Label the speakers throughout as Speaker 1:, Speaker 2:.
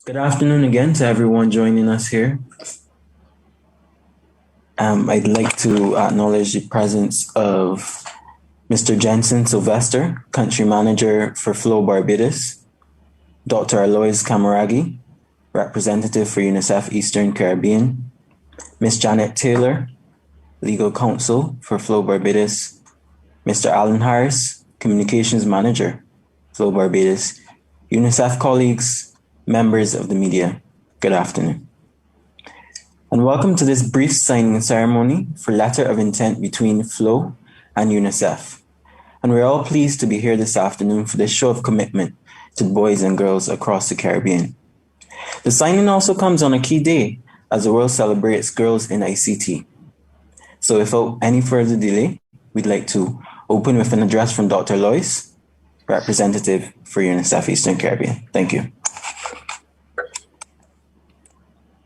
Speaker 1: Good afternoon again to everyone joining us here. I'd like to acknowledge the presence of Mr. Jensen Sylvester, Country Manager for Flow Barbados, Dr. Alois Kamaragi, Representative for UNICEF Eastern Caribbean, Ms. Janet Taylor, Legal Counsel for Flow Barbados, Mr. Alan Harris, Communications Manager, Flow Barbados, UNICEF colleagues, members of the media. Good afternoon. And welcome to this brief signing ceremony for letter of intent between Flow and UNICEF. And we're all pleased to be here this afternoon for this show of commitment to boys and girls across the Caribbean. The signing also comes on a key day as the world celebrates girls in ICT. So without any further delay, we'd like to open with an address from Dr. Lois, representative for UNICEF Eastern Caribbean. Thank you.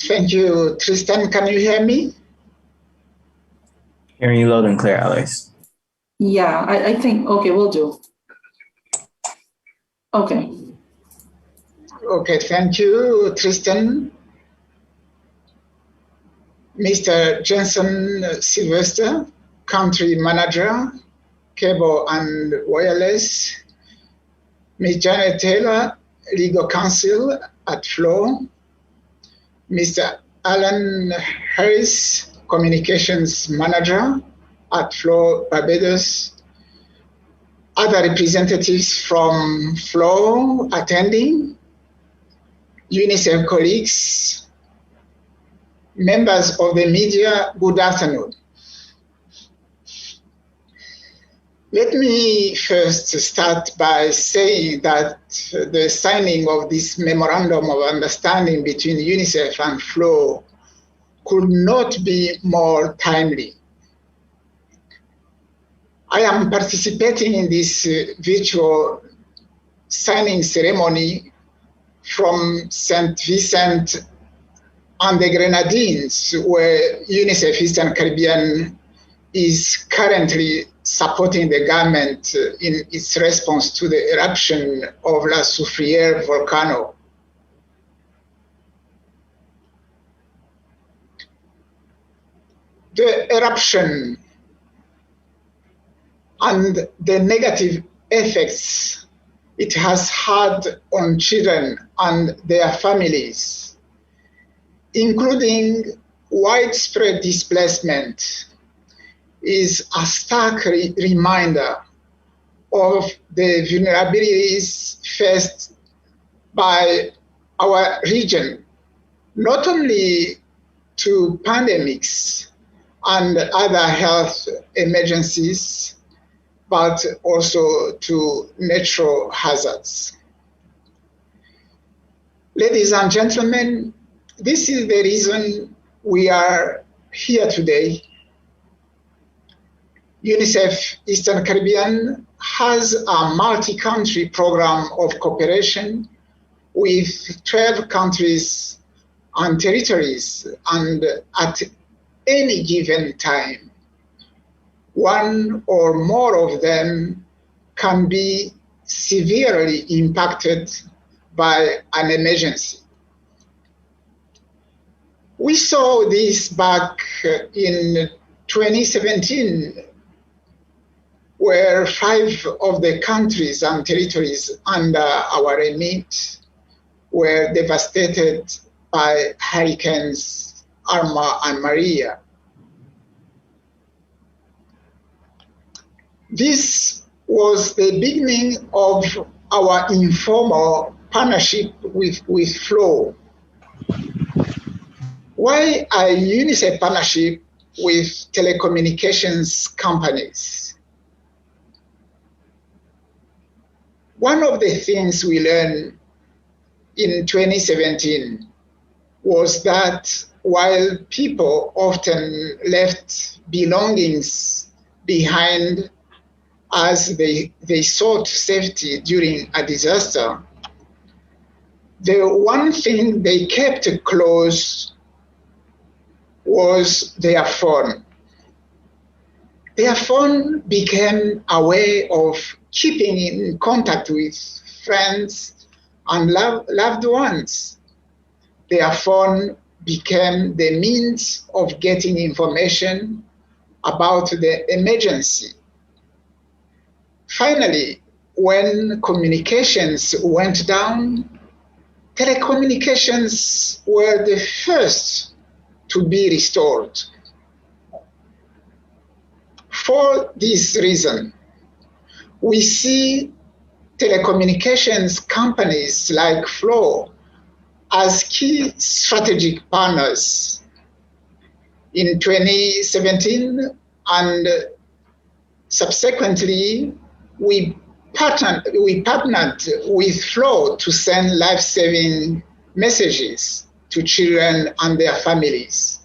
Speaker 2: Thank you, Tristan. Can you hear me?
Speaker 1: Hearing you loud and clear, Alois.
Speaker 3: Yeah, I think, okay, we'll do. Okay.
Speaker 2: Okay, thank you, Tristan. Mr. Jensen Sylvester, Country Manager, Cable and Wireless. Ms. Janet Taylor, Legal Counsel at Flow. Mr. Alan Harris, Communications Manager at Flow Barbados. Other representatives from Flow attending, UNICEF colleagues, members of the media, good afternoon. Let me first start by saying that the signing of this memorandum of understanding between UNICEF and Flow could not be more timely. I am participating in this virtual signing ceremony from St. Vincent and the Grenadines, where UNICEF Eastern Caribbean is currently supporting the government in its response to the eruption of La Soufriere volcano. The eruption and the negative effects it has had on children and their families, including widespread displacement, is a stark reminder of the vulnerabilities faced by our region, not only to pandemics and other health emergencies, but also to natural hazards. Ladies and gentlemen, this is the reason we are here today. UNICEF Eastern Caribbean has a multi-country program of cooperation with 12 countries and territories, and at any given time, one or more of them can be severely impacted by an emergency. We saw this back in 2017, where 5 of the countries and territories under our remit were devastated by hurricanes Irma and Maria. This was the beginning of our informal partnership with Flow. Why a UNICEF partnership with telecommunications companies? One of the things we learned in 2017 was that while people often left belongings behind as they sought safety during a disaster, the one thing they kept close was their phone. Their phone became a way of keeping in contact with friends and loved ones. their phone became the means of getting information about the emergency. Finally, when communications went down, telecommunications were the first to be restored. For this reason, we see telecommunications companies like Flow as key strategic partners. In 2017 and subsequently, we partnered with Flow to send life-saving messages to children and their families.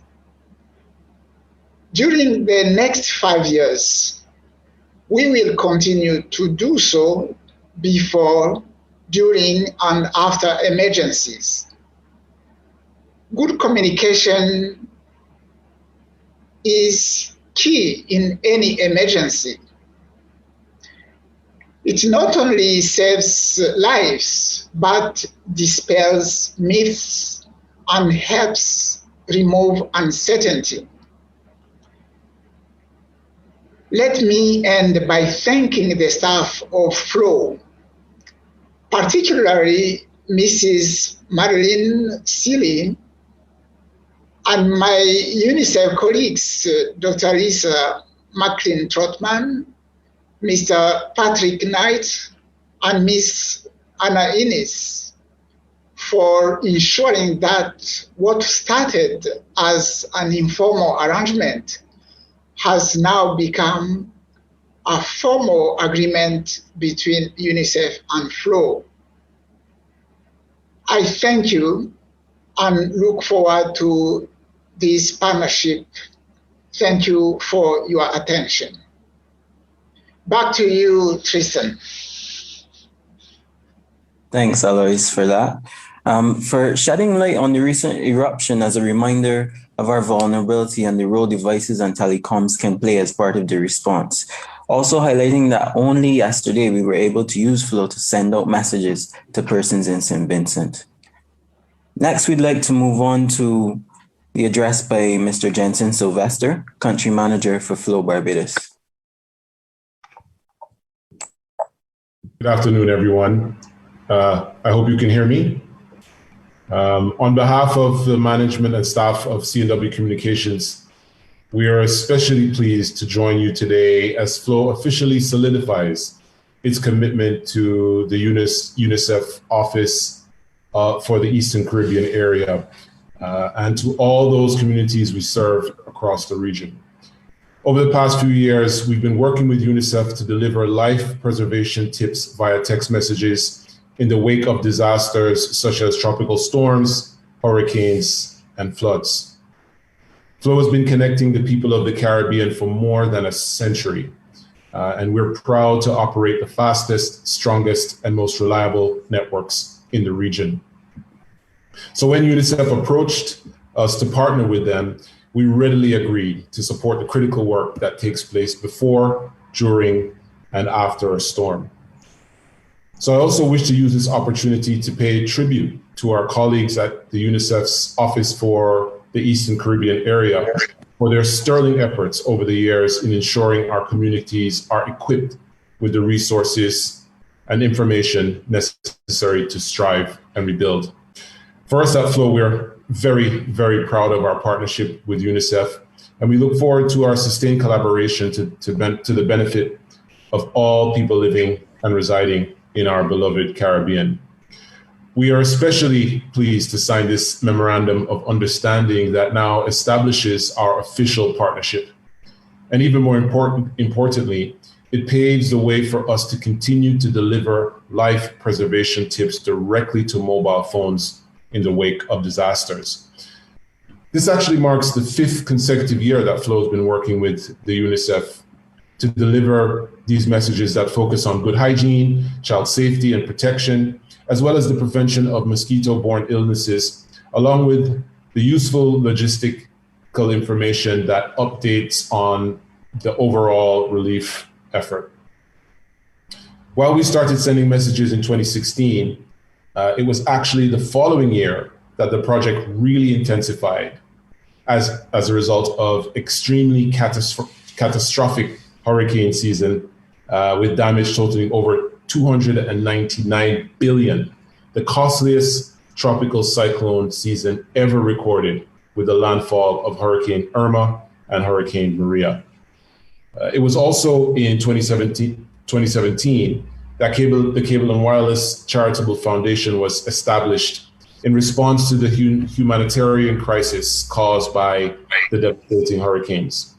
Speaker 2: During the next 5 years, we will continue to do so before, during, and after emergencies. Good communication is key in any emergency. It not only saves lives, but dispels myths and helps remove uncertainty. Let me end by thanking the staff of Flow, particularly Mrs. Marilyn Seeley and my UNICEF colleagues, Dr. Lisa McLean-Trotman, Mr. Patrick Knight, and Ms. Anna Innes, for ensuring that what started as an informal arrangement has now become a formal agreement between UNICEF and Flow. I thank you and look forward to this partnership. Thank you for your attention. Back to you, Tristan.
Speaker 1: Thanks, Alois, for that. For shedding light on the recent eruption as a reminder of our vulnerability and the role devices and telecoms can play as part of the response. Also highlighting that only yesterday we were able to use Flow to send out messages to persons in St. Vincent. Next, we'd like to move on to the address by Mr. Jensen Sylvester, Country Manager for Flow Barbados.
Speaker 4: Good afternoon, everyone. I hope you can hear me. On behalf of the management and staff of C&W Communications, we are especially pleased to join you today as Flow officially solidifies its commitment to the UNICEF office for the Eastern Caribbean area and to all those communities we serve across the region. Over the past few years, we've been working with UNICEF to deliver life preservation tips via text messages in the wake of disasters such as tropical storms, hurricanes, and floods. Flow has been connecting the people of the Caribbean for more than a century, and we're proud to operate the fastest, strongest, and most reliable networks in the region. So when UNICEF approached us to partner with them, we readily agreed to support the critical work that takes place before, during, and after a storm. So I also wish to use this opportunity to pay tribute to our colleagues at the UNICEF's Office for the Eastern Caribbean area for their sterling efforts over the years in ensuring our communities are equipped with the resources and information necessary to strive and rebuild. For us at Flow, we're very, very proud of our partnership with UNICEF, and we look forward to our sustained collaboration to the benefit of all people living and residing in our beloved Caribbean. We are especially pleased to sign this memorandum of understanding that now establishes our official partnership. And even more importantly, it paves the way for us to continue to deliver life preservation tips directly to mobile phones in the wake of disasters. This actually marks the 5th consecutive year that Flow has been working with the UNICEF to deliver these messages that focus on good hygiene, child safety and protection, as well as the prevention of mosquito-borne illnesses, along with the useful logistical information that updates on the overall relief effort. While we started sending messages in 2016, it was actually the following year that the project really intensified as a result of extremely catastrophic hurricane season, with damage totaling over 299 billion, the costliest tropical cyclone season ever recorded, with the landfall of Hurricane Irma and Hurricane Maria. It was also in 2017 that the Cable and Wireless Charitable Foundation was established in response to the humanitarian crisis caused by the devastating hurricanes.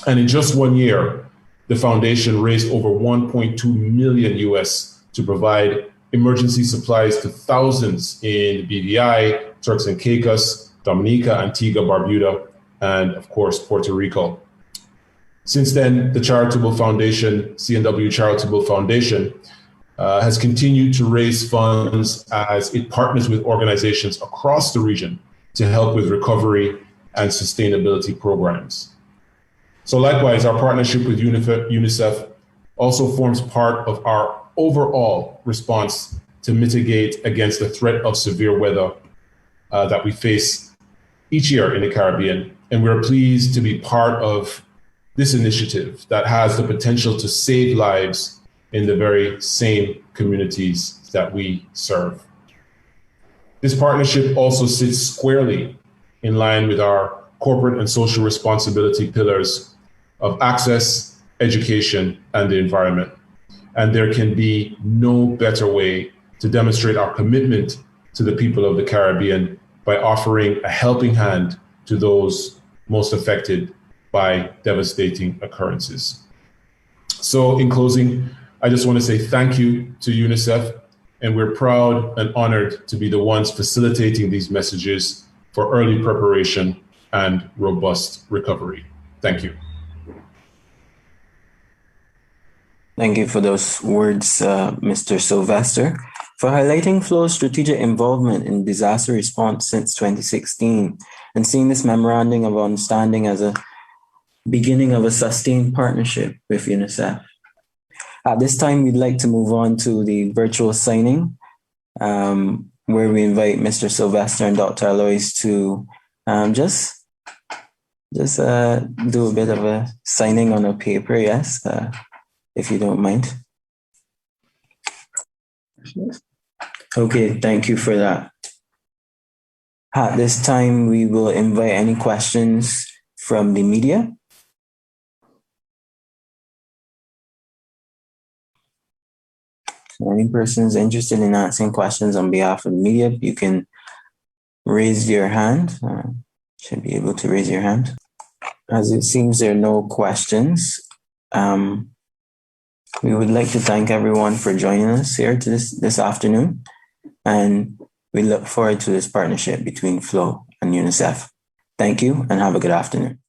Speaker 4: And in just 1 year, the foundation raised over 1.2 million US to provide emergency supplies to thousands in BVI, Turks and Caicos, Dominica, Antigua, Barbuda, and of course, Puerto Rico. Since then, the charitable foundation, CNW Charitable Foundation, has continued to raise funds as it partners with organizations across the region to help with recovery and sustainability programs. So likewise, our partnership with UNICEF also forms part of our overall response to mitigate against the threat of severe weather that we face each year in the Caribbean. And we're pleased to be part of this initiative that has the potential to save lives in the very same communities that we serve. This partnership also sits squarely in line with our corporate and social responsibility pillars of access, education, and the environment. And there can be no better way to demonstrate our commitment to the people of the Caribbean by offering a helping hand to those most affected by devastating occurrences. So in closing, I just want to say thank you to UNICEF, and we're proud and honored to be the ones facilitating these messages for early preparation and robust recovery. Thank you.
Speaker 1: Thank you for those words, Mr. Sylvester, for highlighting Flow's strategic involvement in disaster response since 2016 and seeing this memorandum of understanding as a beginning of a sustained partnership with UNICEF. At this time, we'd like to move on to the virtual signing, where we invite Mr. Sylvester and Dr. Alois to just do a bit of a signing on a paper, yes, if you don't mind. Okay, thank you for that. At this time, we will invite any questions from the media. Any persons interested in asking questions on behalf of the media, you can raise your hand. Should be able to raise your hand. As it seems there are no questions, we would like to thank everyone for joining us here this afternoon, and we look forward to this partnership between Flow and UNICEF. Thank you and have a good afternoon.